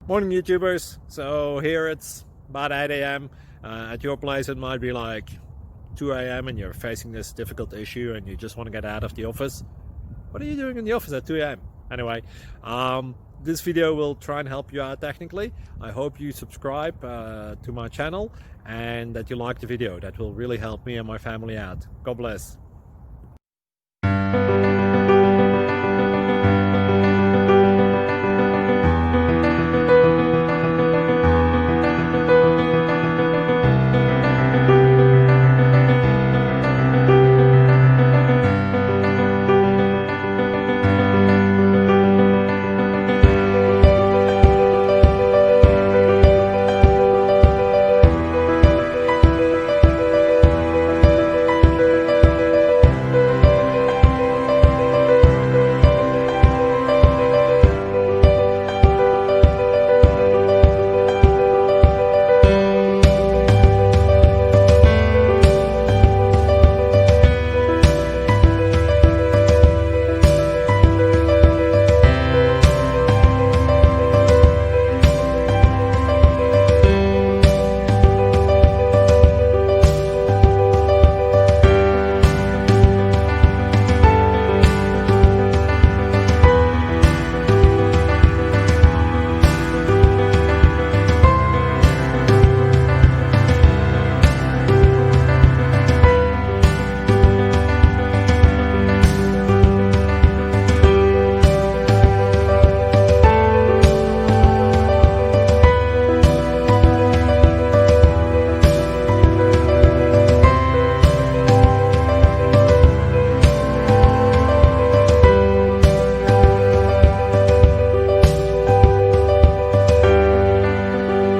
Morning YouTubers. So here it's about 8 a.m. At your place it might be like 2 a.m. and you're facing this difficult issue and you just want to get out of the office. What are you doing in the office at 2 a.m.? Anyway, this video will try and help you out technically. I hope you subscribe to my channel and that you like the video. That will really help me and my family out. God bless.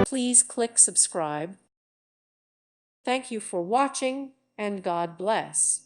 Please click subscribe. Thank you for watching, and God bless.